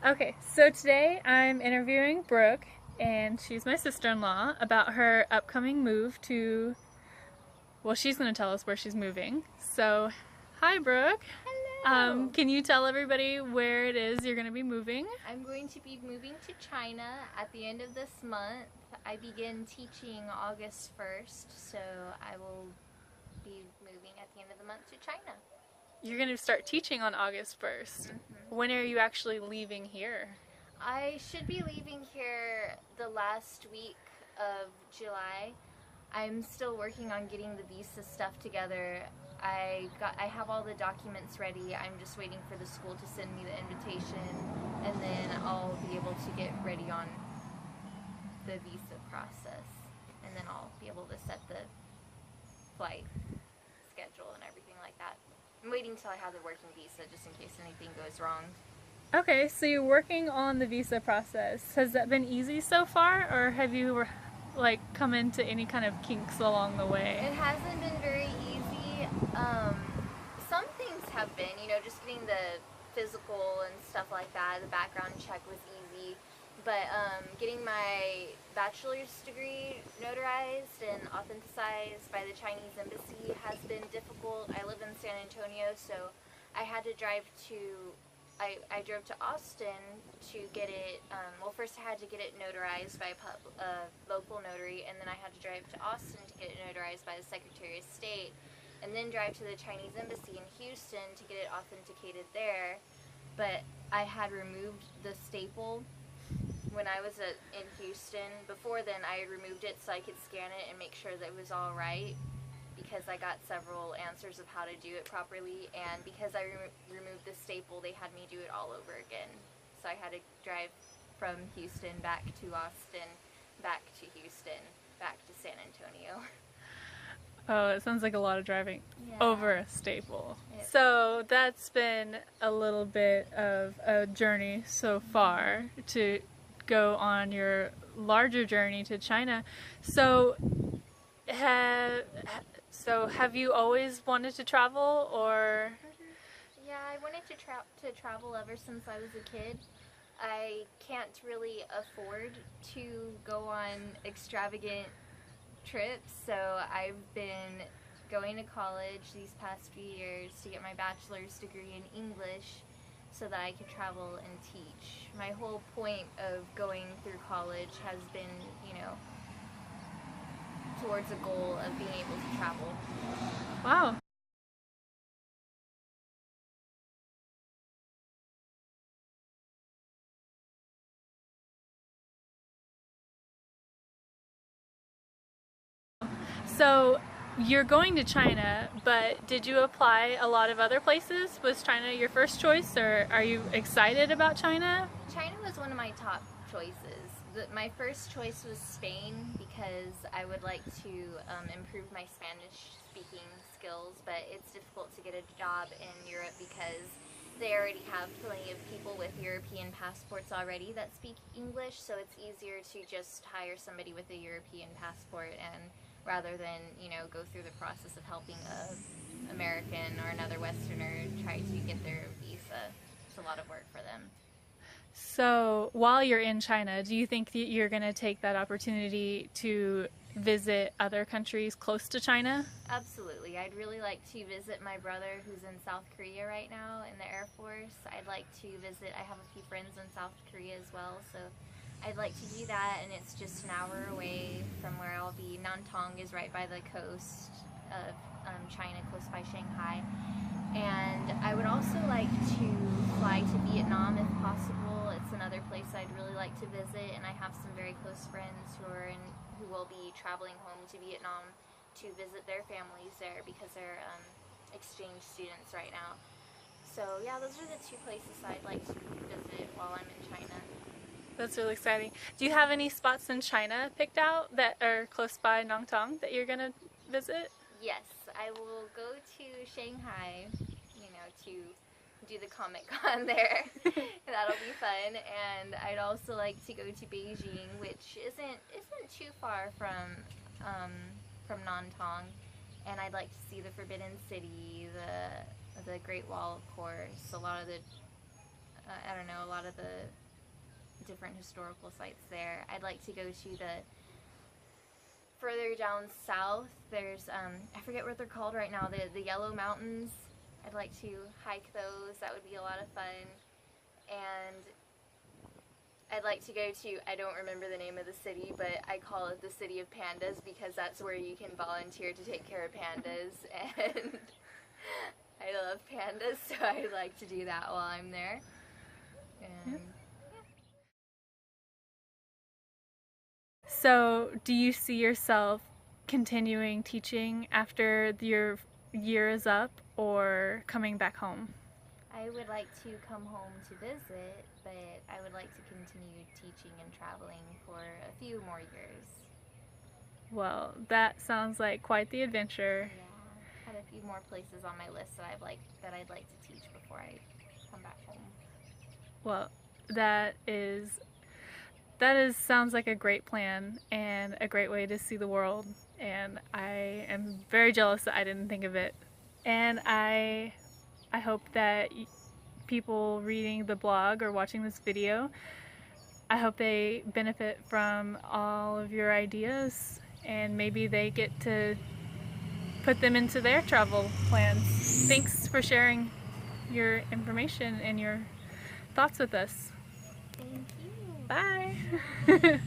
Okay, so today I'm interviewing Brooke, and she's my sister-in-law, about her upcoming move to, well, she's going to tell us where she's moving. So, hi, Brooke. Hello! Can you tell everybody where it is you're going to be moving? I'm going to be moving to China at the end of this month. I begin teaching August 1st, so I will be moving at the end of the month to China. You're going to start teaching on August 1st. When are you actually leaving here? I should be leaving here the last week of July. I'm still working on getting the visa stuff together. I have all the documents ready. I'm just waiting for the school to send me the invitation, and then I'll be able to get ready on the visa process, and then I'll be able to set the flight schedule and everything like that. I'm waiting till I have the working visa just in case anything goes wrong. Okay, so you're working on the visa process. Has that been easy so far, or have you come into any kind of kinks along the way? It hasn't been very easy. Some things have been, just getting the physical and stuff like that. The background check was easy. But getting my bachelor's degree notarized and authenticized by the Chinese embassy has been difficult. I live in San Antonio, so I had to drive to I drove to Austin to get it, first I had to get it notarized by a local notary, and then I had to drive to Austin to get it notarized by the Secretary of State, and then drive to the Chinese Embassy in Houston to get it authenticated there. But I had removed the staple when I was in Houston. Before then, I had removed it so I could scan it and make sure that it was all right, because I got several answers of how to do it properly, and because I removed the staple, they had me do it all over again. So I had to drive from Houston back to Austin, back to Houston, back to San Antonio. Oh, it sounds like a lot of driving over a staple. It- So that's been a little bit of a journey so far to go on your larger journey to China. So, have you always wanted to travel, or? Yeah, I wanted to travel ever since I was a kid. I can't really afford to go on extravagant trips, so I've been going to college these past few years to get my bachelor's degree in English so that I could travel and teach. My whole point of going through college has been, towards a goal of being able to travel. Wow. So you're going to China, but did you apply a lot of other places? Was China your first choice, or are you excited about China? China was one of my top choices. My first choice was Spain because I would like to improve my Spanish speaking skills, but it's difficult to get a job in Europe because they already have plenty of people with European passports already that speak English, so it's easier to just hire somebody with a European passport, and rather than go through the process of helping a American or another Westerner try to get their visa. It's a lot of work for them. So while you're in China, do you think that you're going to take that opportunity to visit other countries close to China? Absolutely. I'd really like to visit my brother who's in South Korea right now in the Air Force. I'd like to visit, I have a few friends in South Korea as well, so I'd like to do that, and it's just an hour away from where I'll be. Nantong is right by the coast of China, close by Shanghai. And I would also like to fly to Vietnam if possible. It's another place I'd really like to visit, and I have some very close friends who will be traveling home to Vietnam to visit their families there because they're exchange students right now. So yeah, those are the two places I'd like to visit while I'm in China. That's really exciting. Do you have any spots in China picked out that are close by Nantong that you're going to visit? Yes, I will go to Shanghai, to do the Comic Con there. That'll be fun. And I'd also like to go to Beijing, which isn't too far from Nantong. And I'd like to see the Forbidden City, the Great Wall, of course, a lot of the I don't know, a lot of the different historical sites there. I'd like to go to the further down south. There's I forget what they're called right now. The Yellow Mountains. I'd like to hike those. That would be a lot of fun. And I'd like to go to, I don't remember the name of the city, but I call it the City of Pandas because that's where you can volunteer to take care of pandas, and I love pandas, so I'd like to do that while I'm there. And, So, do you see yourself continuing teaching after your year is up, or coming back home? I would like to come home to visit, but I would like to continue teaching and traveling for a few more years. Well, that sounds like quite the adventure. Yeah, had a few more places on my list that I'd like to teach before I come back home. Well, that sounds like a great plan and a great way to see the world, and I am very jealous that I didn't think of it. And I hope that people reading the blog or watching this video, I hope they benefit from all of your ideas, and maybe they get to put them into their travel plans. Thanks for sharing your information and your thoughts with us. Thank you. Bye.